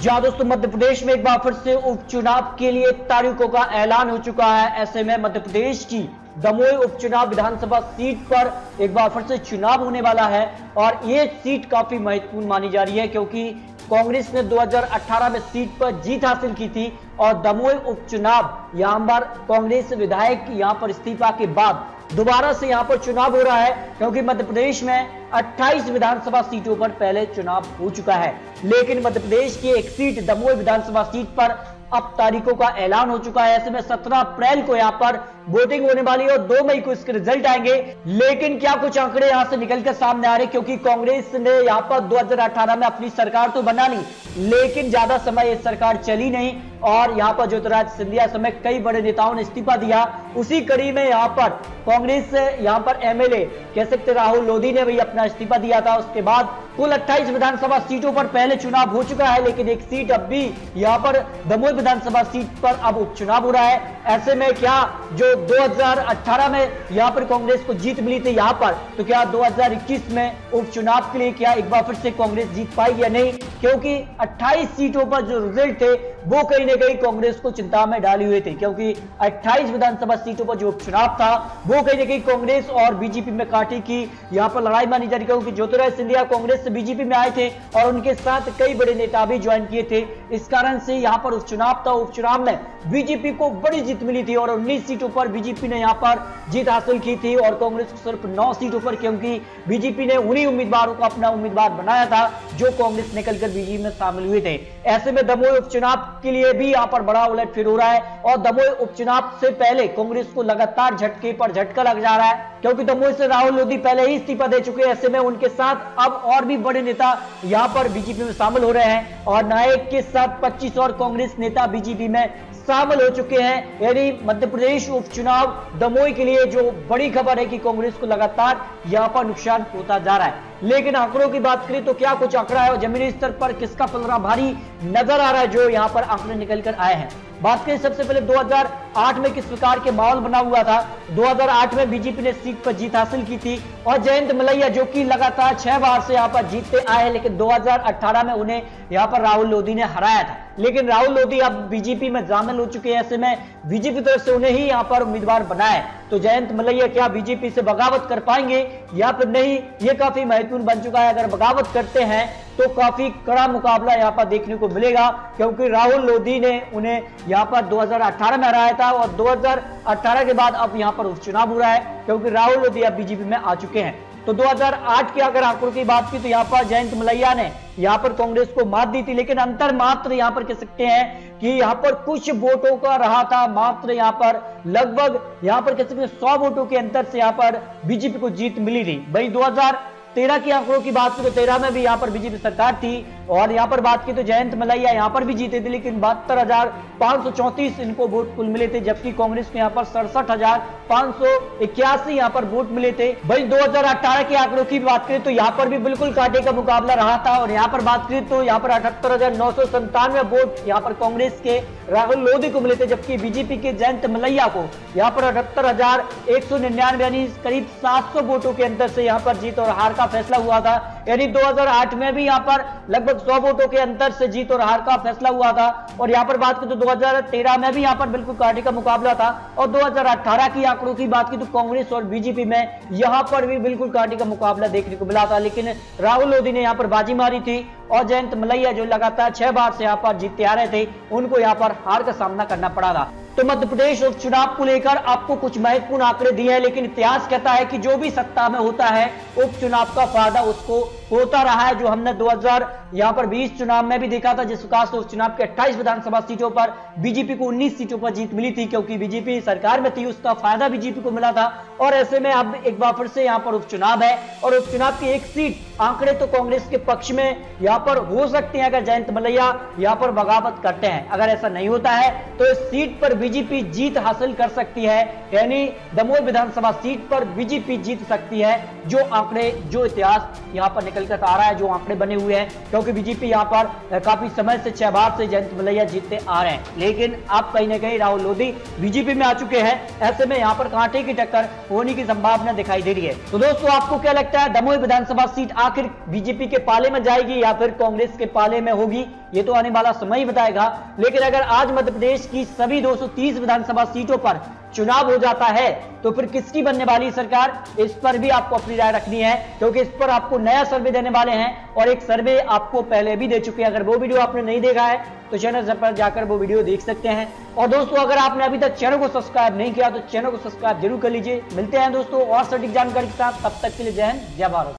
जहां दोस्तों मध्य प्रदेश में एक बार फिर से उपचुनाव के लिए तारीखों का ऐलान हो चुका है। ऐसे में मध्य प्रदेश की दमोई उपचुनाव विधानसभा सीट पर एक बार फिर से चुनाव होने वाला है और ये सीट काफी महत्वपूर्ण मानी जा रही है क्योंकि कांग्रेस ने 2018 में सीट पर जीत हासिल की थी और दमोई उपचुनाव यहां पर कांग्रेस विधायक यहां पर इस्तीफा के बाद दोबारा से यहां पर चुनाव हो रहा है क्योंकि मध्य प्रदेश में 28 विधानसभा सीटों पर पहले चुनाव हो चुका है, लेकिन मध्य प्रदेश की एक सीट दमोई विधानसभा सीट पर अब तारीखों का ऐलान हो चुका है। ऐसे में 17 अप्रैल को यहां पर वोटिंग होने वाली है और 2 मई को इसके रिजल्ट आएंगे। लेकिन क्या कुछ आंकड़े यहां से निकलकर सामने आ रहे, क्योंकि कांग्रेस ने यहां पर 2018 में अपनी सरकार तो बना ली, लेकिन ज्यादा समय ये सरकार चली नहीं और यहां पर ज्योतिरादित्य सिंधिया समेत कई बड़े नेताओं ने इस्तीफा दिया। उसी कड़ी में यहां पर कांग्रेस यहां पर एमएलए कह सकते राहुल लोधी ने भी अपना इस्तीफा दिया था। उसके बाद कुल 28 विधानसभा सीटों पर पहले चुनाव हो चुका है, लेकिन एक सीट अब भी यहां पर दमोई विधानसभा सीट पर अब उपचुनाव हो रहा है। ऐसे में क्या जो 2018 में यहां पर कांग्रेस को जीत मिली थी यहां पर, तो क्या 2021 में उपचुनाव के लिए क्या एक बार फिर से कांग्रेस जीत पाएगी या नहीं, क्योंकि 28 सीटों पर जो रिजल्ट थे वो कहीं ना कहीं कांग्रेस को चिंता में डाली हुए थे, क्योंकि 28 विधानसभा सीटों पर जो उपचुनाव था वो कहीं ना कहीं कांग्रेस और बीजेपी में कांटे की यहां पर लड़ाई मानी जा रही, क्योंकि ज्योतिरादित्य सिंधिया कांग्रेस से बीजेपी में आए थे और उनके साथ कई बड़े नेता भी ज्वाइन किए थे। इस कारण से यहां पर उपचुनाव था, उपचुनाव में बीजेपी को बड़ी जीत मिली थी और 19 सीटों पर बीजेपी ने यहां पर जीत हासिल की थी और कांग्रेस को सिर्फ 9 सीटों पर, क्योंकि बीजेपी ने उन्हीं उम्मीदवारों को अपना उम्मीदवार बनाया था जो कांग्रेस निकलकर बीजेपी में शामिल हुए थे। ऐसे में दमोई उपचुनाव के लिए भी यहां पर बड़ा उलटफेर हो रहा है और दमोई उपचुनाव से पहले कांग्रेस को लगातार झटके पर झटका लग जा रहा है, क्योंकि दमोई से राहुल लोधी पहले ही इस्तीफा दे चुके हैं। ऐसे में उनके साथ अब और भी बड़े नेता यहां पर बीजेपी में शामिल हो रहे हैं और नायक के साथ 25 और कांग्रेस नेता बीजेपी में शामिल हो चुके हैं। यानी मध्य प्रदेश उपचुनाव दमोई के लिए जो बड़ी खबर है कि कांग्रेस को लगातार यहां पर नुकसान होता जा रहा है। लेकिन आंकड़ों की बात करें तो क्या कुछ आंकड़ा है और जमीनी स्तर पर किसका पलड़ा भारी नजर आ रहा है, जो यहां पर आंकड़े निकल कर आए हैं। बात करें सबसे पहले 2008 में किस प्रकार के माहौल बना हुआ था। 2008 में बीजेपी ने सीट पर जीत हासिल की थी और जयंत मलैया जो कि लगातार 6 बार से यहां पर जीतते आए हैं, लेकिन 2018 में उन्हें यहां पर राहुल लोधी ने हराया था, लेकिन राहुल लोधी अब बीजेपी में शामिल हो चुके हैं। ऐसे में बीजेपी तरफ से उन्हें ही यहां पर उम्मीदवार बनाया, तो जयंत मलैया क्या बीजेपी से बगावत कर पाएंगे या फिर नहीं, ये काफी महत्वपूर्ण बन चुका है। अगर बगावत करते हैं तो काफी कड़ा मुकाबला यहां पर देखने को मिलेगा, क्योंकि राहुल लोधी ने उन्हें यहां पर 2018 में हराया था और 2018 के बाद अब यहां पर उपचुनाव हो रहा है क्योंकि राहुल लोधी अब बीजेपी में आ चुके हैं। तो 2008 के अगर आंकड़ों की बात की तो यहां पर जयंत मलैया ने यहां पर कांग्रेस को मात दी थी, लेकिन अंतर मात्र यहां पर कह सकते हैं कि यहां पर कुछ वोटों का रहा था, मात्र यहां पर लगभग यहां पर कह सकते हैं 100 वोटों के अंतर से यहां पर बीजेपी को जीत मिली थी। वहीं 2013 की आंकड़ों की बात की तो 13 में भी यहां पर बीजेपी सरकार थी और यहां पर बात की तो जयंत मलैया यहां पर भी जीते थे, लेकिन 72,534 इनको वोट कुल मिले थे, जबकि कांग्रेस को यहां पर 67,581 यहां पर वोट मिले थे। वहीं 2018 के आंकड़ों की बात करें तो यहां पर भी बिल्कुल कांटे का मुकाबला रहा था और यहां पर बात करें तो यहां पर 78,997 वोट यहां पर कांग्रेस के राहुल लोधी को मिले थे, जबकि बीजेपी के जयंत मलैया को यहां पर 78,199 यानी करीब 700 वोटों के अंतर से यहां पर जीत और हार का फैसला हुआ था। यानी 2008 में भी यहां पर लगभग 100 वोटों के अंतर से जीत और हार का फैसला हुआ था और यहां पर बात की तो 2013 में भी यहां पर बिल्कुल कांटे का मुकाबला था और 2018 की आंकड़ों की बात की तो कांग्रेस और बीजेपी में यहां पर भी बिल्कुल कांटे का मुकाबला देखने को मिला था, लेकिन राहुल लोधी ने यहां पर बाजी मारी थी और जयंत मलैया जो लगातार 6 बार से यहां पर जीतते आ रहे थे उनको यहां पर हार का सामना करना पड़ा था। तो मध्य प्रदेश उपचुनाव को लेकर आपको कुछ महत्वपूर्ण आंकड़े दिए हैं, लेकिन इतिहास कहता है कि जो भी सत्ता में होता है उपचुनाव का फायदा उसको होता रहा है, जो हमने 2020 चुनाव में भी देखा था, जिस प्रकार से उपचुनाव के 28 विधानसभा सीटों पर बीजेपी को 19 सीटों पर जीत मिली थी, क्योंकि बीजेपी सरकार में थी, उसका फायदा बीजेपी को मिला था। और ऐसे में अब एक बार फिर से यहाँ पर उपचुनाव है और उपचुनाव की एक सीट आंकड़े तो कांग्रेस के पक्ष में यहाँ पर हो सकते हैं अगर जयंत मलैया यहाँ पर बगावत करते हैं। अगर ऐसा नहीं होता है तो इस सीट पर बीजेपी जीत हासिल कर सकती है, यानी दमोई विधानसभा सीट पर बीजेपी जीत सकती है, जो आंकड़े जो इतिहास यहाँ पर निकल कर आ रहा है जो आंकड़े बने हुए हैं, क्योंकि बीजेपी यहाँ पर काफी समय से 6 बार से जयंत मलैया जीतते आ रहे हैं। लेकिन अब कहीं ना कहीं राहुल लोधी बीजेपी में आ चुके हैं, ऐसे में यहाँ पर कांटे की टक्कर होने की संभावना दिखाई दे रही है। तो दोस्तों, आपको क्या लगता है, दमोह विधानसभा सीट आखिर बीजेपी के पाले में जाएगी या फिर कांग्रेस के पाले में होगी? ये तो आने वाला समय ही बताएगा। लेकिन अगर आज मध्य प्रदेश की सभी 230 विधानसभा सीटों पर चुनाव हो जाता है तो फिर किसकी बनने वाली सरकार, इस पर भी आपको अपनी राय रखनी है, क्योंकि इस पर आपको नया सर्वे देने वाले हैं और एक सर्वे आपको पहले भी दे चुके हैं। अगर वो वीडियो आपने नहीं देखा है तो चैनल पर जाकर वो वीडियो देख सकते हैं। और दोस्तों, अगर आपने अभी तक चैनल को सब्सक्राइब नहीं किया तो चैनल को सब्सक्राइब जरूर कर लीजिए। मिलते हैं दोस्तों और सटीक जानकारी के साथ, तब तक के लिए जय हिंद, जय भारत।